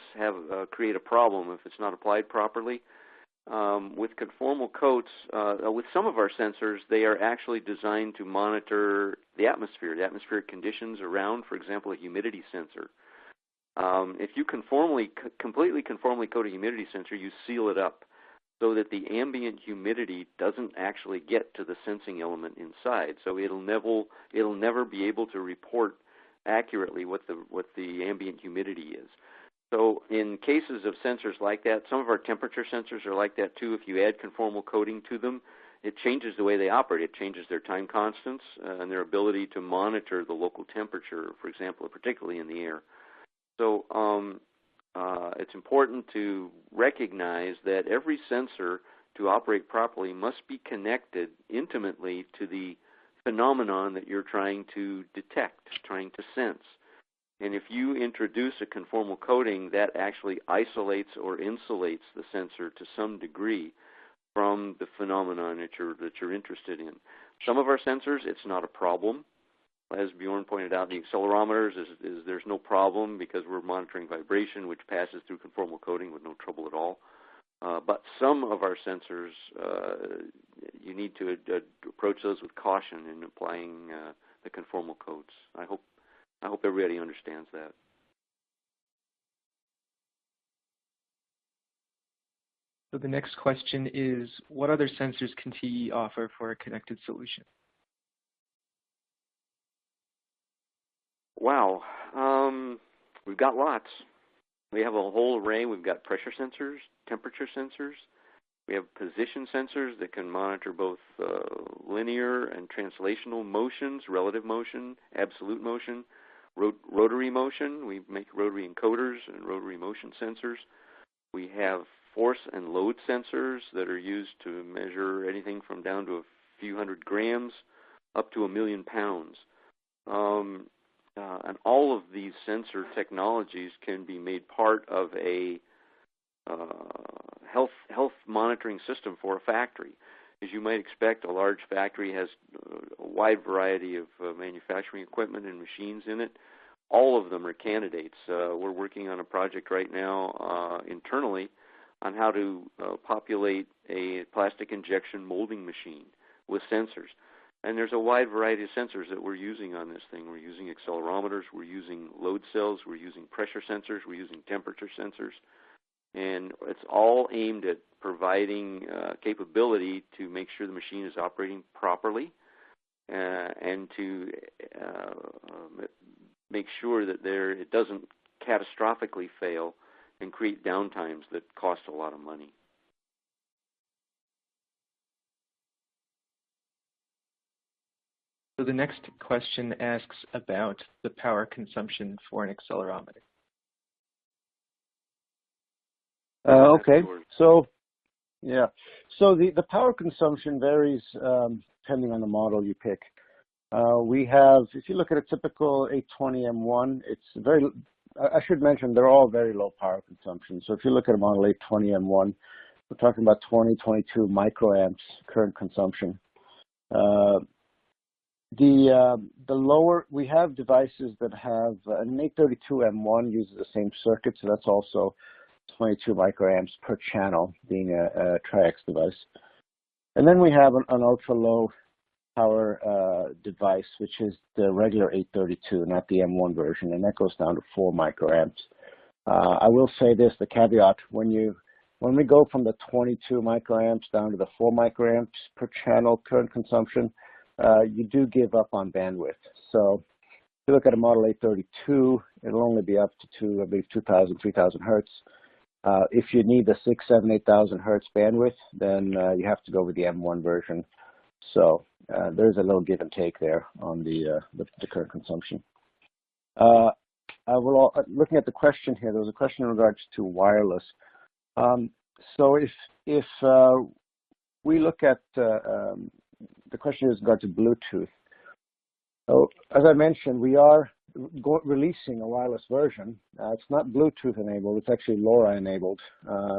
Speaker 3: create a problem if it's not applied properly. With conformal coats, with some of our sensors, they are actually designed to monitor the atmospheric conditions around, for example, a humidity sensor. If you completely conformally coat a humidity sensor, you seal it up so that the ambient humidity doesn't actually get to the sensing element inside. So it'll never be able to report accurately what the ambient humidity is. So in cases of sensors like that, some of our temperature sensors are like that too. If you add conformal coating to them, it changes the way they operate. It changes their time constants and their ability to monitor the local temperature, for example, particularly in the air. So it's important to recognize that every sensor, to operate properly, must be connected intimately to the phenomenon that you're trying to detect, trying to sense. And if you introduce a conformal coating, that actually isolates or insulates the sensor to some degree from the phenomenon that you're interested in. Some of our sensors, it's not a problem. As Bjorn pointed out, the accelerometers, there's no problem because we're monitoring vibration, which passes through conformal coating with no trouble at all. But some of our sensors, you need to approach those with caution in applying the conformal coats. I hope everybody understands that.
Speaker 1: So the next question is, what other sensors can TE offer for a connected solution?
Speaker 3: Wow. We've got lots. We have a whole array. We've got pressure sensors, temperature sensors. We have position sensors that can monitor both linear and translational motions, relative motion, absolute motion, rotary motion. We make rotary encoders and rotary motion sensors. We have force and load sensors that are used to measure anything from down to a few hundred grams up to 1,000,000 pounds. And all of these sensor technologies can be made part of a health monitoring system for a factory. As you might expect, a large factory has a wide variety of manufacturing equipment and machines in it. All of them are candidates. We're working on a project right now internally on how to populate a plastic injection molding machine with sensors. And there's a wide variety of sensors that we're using on this thing. We're using accelerometers, we're using load cells, we're using pressure sensors, we're using temperature sensors. And it's all aimed at providing capability to make sure the machine is operating properly and to make sure that it doesn't catastrophically fail and create downtimes that cost a lot of money.
Speaker 1: So the next question asks about the power consumption for an accelerometer.
Speaker 2: Okay, so yeah, so the power consumption varies depending on the model you pick. We have, if you look at a typical 820M1, it's I should mention they're all very low power consumption. So if you look at a model 820M1, we're talking about 22 microamps current consumption. The lower, we have devices that have, an 832M1 uses the same circuit, so that's also 22 microamps per channel, being a Tri-X device. And then we have an ultra-low power device, which is the regular 832, not the M1 version, and that goes down to 4 microamps. I will say this, the caveat, when we go from the 22 microamps down to the 4 microamps per channel current consumption, you do give up on bandwidth. So if you look at a model 832, it'll only be up to I believe 2,000, 3,000 hertz. If you need the 6,000, 7,000, 8,000 hertz bandwidth, then you have to go with the M1 version. So there's a little give and take there on the current consumption. Looking at the question here, there was a question in regards to wireless. So if we look at the question is in regard to Bluetooth. So as I mentioned, we are releasing a wireless version. It's not Bluetooth enabled, it's actually LoRa enabled.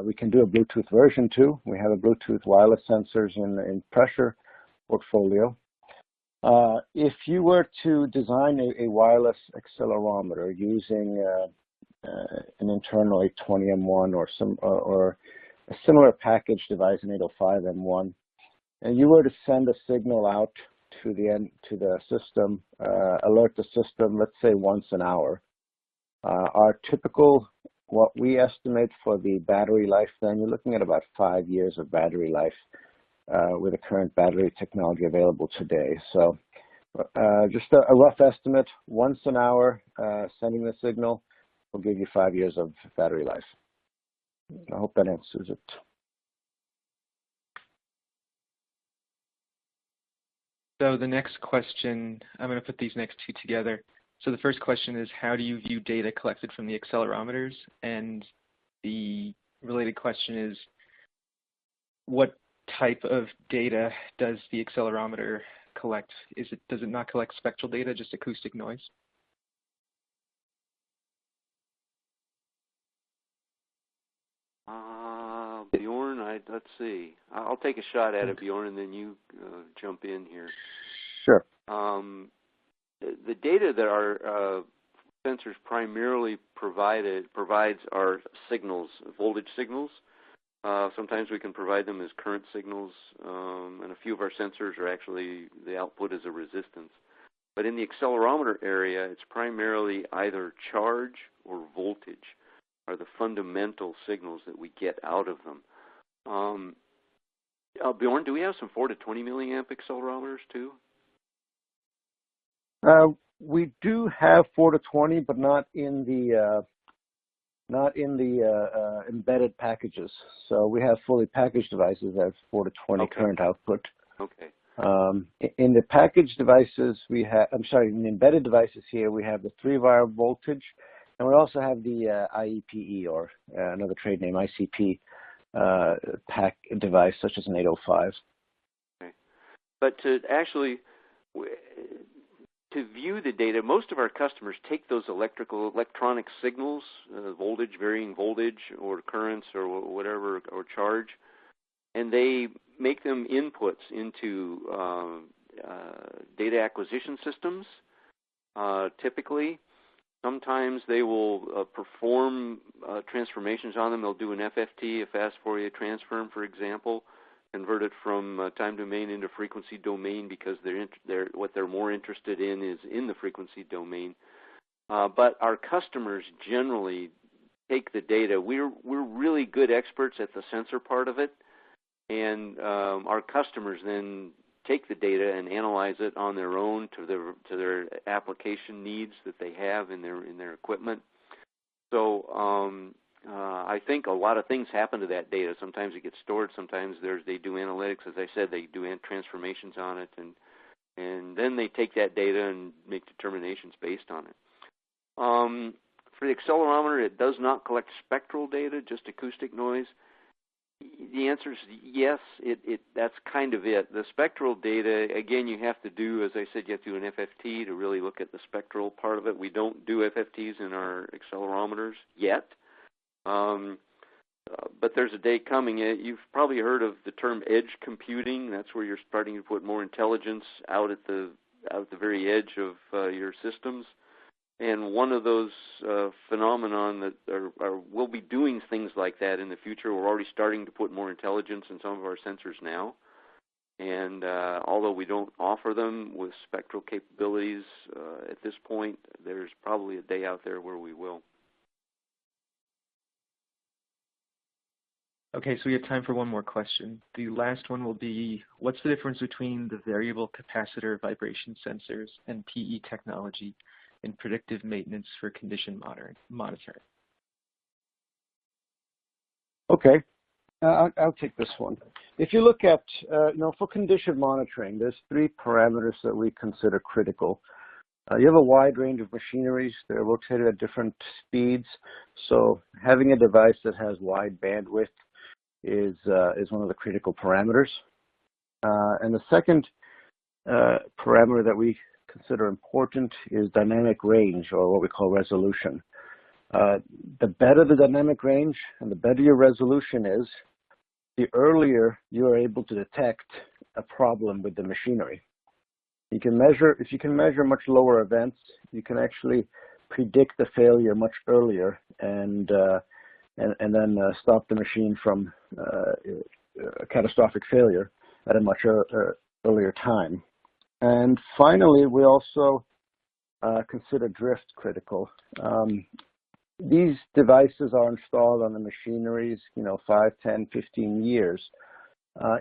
Speaker 2: We can do a Bluetooth version too. We have a Bluetooth wireless sensors in pressure portfolio. If you were to design a wireless accelerometer using an internal 820M1 or a similar package device, an 805M1, and you were to send a signal out to the system, alert the system, let's say once an hour. Our typical, what we estimate for the battery life, then you're looking at about 5 years of battery life with the current battery technology available today. So just a rough estimate, once an hour sending the signal will give you 5 years of battery life. I hope that answers it.
Speaker 1: So the next question, I'm going to put these next two together. So the first question is, how do you view data collected from the accelerometers? And the related question is, what type of data does the accelerometer collect? Does it not collect spectral data, just acoustic noise?
Speaker 3: Bjorn, let's see. I'll take a shot at it, Bjorn, and then you jump in here.
Speaker 2: Sure.
Speaker 3: The data that our sensors primarily provides are signals, voltage signals. Sometimes we can provide them as current signals, and a few of our sensors are actually, the output is a resistance. But in the accelerometer area, it's primarily either charge or voltage are the fundamental signals that we get out of them. Bjorn, do we have some 4 to 20 milliamp accelerometers too?
Speaker 2: We do have 4 to 20, but not in the embedded packages. So we have fully packaged devices that have 4 to 20 current output.
Speaker 3: Okay.
Speaker 2: In the packaged devices, in the embedded devices here, we have the 3-wire voltage, and we also have the IP&E, or another trade name, ICP, pack device, such as an 805.
Speaker 3: Okay. But to view the data, most of our customers take those electronic signals, varying voltage or currents or whatever, or charge, and they make them inputs into data acquisition systems, typically. Sometimes they will perform transformations on them. They'll do an FFT, a fast Fourier transform, for example, convert it from time domain into frequency domain, because what they're more interested in is in the frequency domain. But our customers generally take the data. We're really good experts at the sensor part of it, and our customers then take the data and analyze it on their own to their application needs that they have in their equipment. So I think a lot of things happen to that data. Sometimes it gets stored. Sometimes they do analytics. As I said, they do transformations on it, and then they take that data and make determinations based on it. For the accelerometer, it does not collect spectral data, just acoustic noise. The answer is yes. That's kind of it. The spectral data, again, you have to do, as I said, you have to do an FFT to really look at the spectral part of it. We don't do FFTs in our accelerometers yet. But there's a day coming. You've probably heard of the term edge computing. That's where you're starting to put more intelligence out at the very edge of your systems. And one of those phenomenon that we'll be doing things like that in the future. We're already starting to put more intelligence in some of our sensors now. And although we don't offer them with spectral capabilities at this point, there's probably a day out there where we will.
Speaker 1: Okay, so we have time for one more question. The last one will be, what's the difference between the variable capacitor vibration sensors and PE technology in predictive maintenance for condition monitoring? Okay,
Speaker 2: I'll take this one. If you look at, for condition monitoring, there's 3 parameters that we consider critical. You have a wide range of machineries that are rotated at different speeds, so having a device that has wide bandwidth is one of the critical parameters. And the second parameter that we consider important is dynamic range, or what we call resolution. The better the dynamic range and the better your resolution is, the earlier you are able to detect a problem with the machinery. If you can measure much lower events, you can actually predict the failure much earlier and then stop the machine from a catastrophic failure at a much earlier time. And finally, we also consider drift critical. These devices are installed on the machineries, 5, 10, 15 years.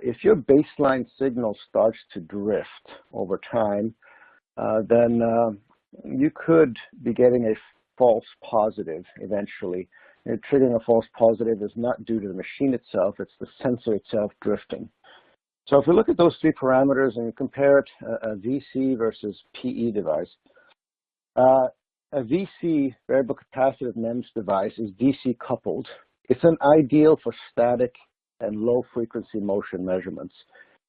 Speaker 2: If your baseline signal starts to drift over time, then you could be getting a false positive eventually. Triggering a false positive is not due to the machine itself, it's the sensor itself drifting. So if we look at those 3 parameters and compare it, a VC versus PE device, A VC, variable capacitive MEMS device, is DC coupled. It's an ideal for static and low frequency motion measurements,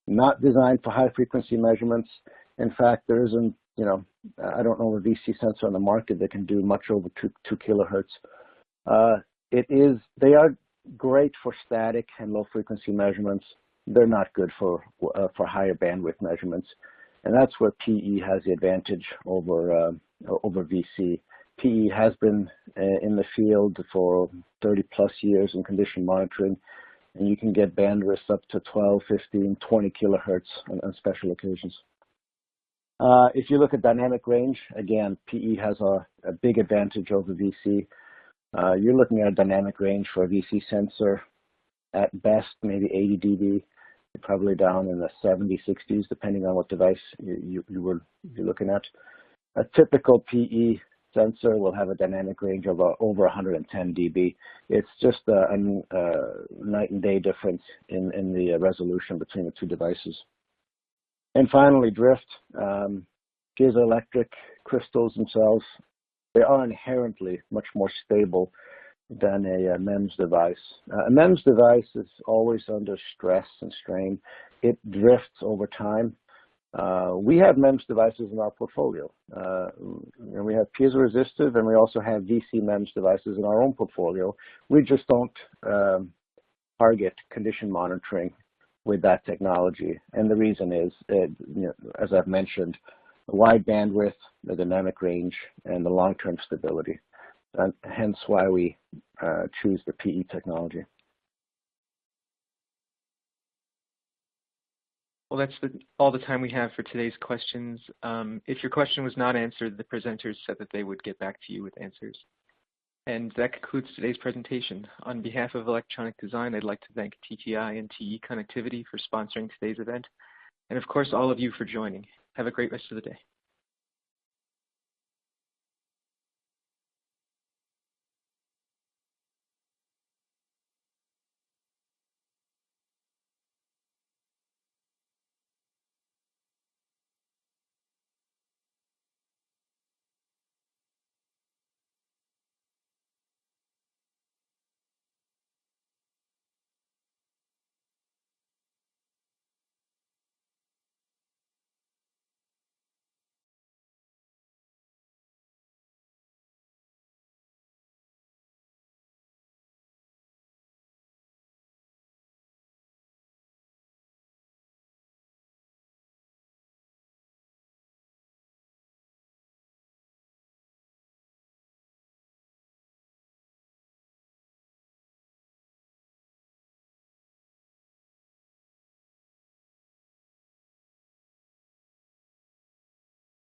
Speaker 2: not designed for high frequency measurements. In fact, there isn't, I don't know of a VC sensor on the market that can do much over 2 kilohertz. They are great for static and low frequency measurements. They're not good for higher bandwidth measurements. And that's where PE has the advantage over VC. PE has been in the field for 30 plus years in condition monitoring, and you can get bandwidth up to 12, 15, 20 kilohertz on special occasions. If you look at dynamic range, again, PE has a big advantage over VC. You're looking at a dynamic range for a VC sensor at best maybe 80 dB. You're probably down in the 70, 60s, depending on what device you're looking at. A typical PE sensor will have a dynamic range of over 110 dB. It's just a night and day difference in the resolution between the two devices. And finally, drift. Piezoelectric crystals themselves, they are inherently much more stable than a MEMS device. A MEMS device is always under stress and strain. It drifts over time. We have MEMS devices in our portfolio. We have piezoresistive, and we also have VC MEMS devices in our own portfolio. We just don't target condition monitoring with that technology. And the reason is, as I've mentioned, the wide bandwidth, the dynamic range, and the long-term stability. And hence why we choose the PE technology.
Speaker 1: Well, that's all the time we have for today's questions. If your question was not answered, the presenters said that they would get back to you with answers. And that concludes today's presentation. On behalf of Electronic Design, I'd like to thank TTI and TE Connectivity for sponsoring today's event, and of course all of you for joining. Have a great rest of the day.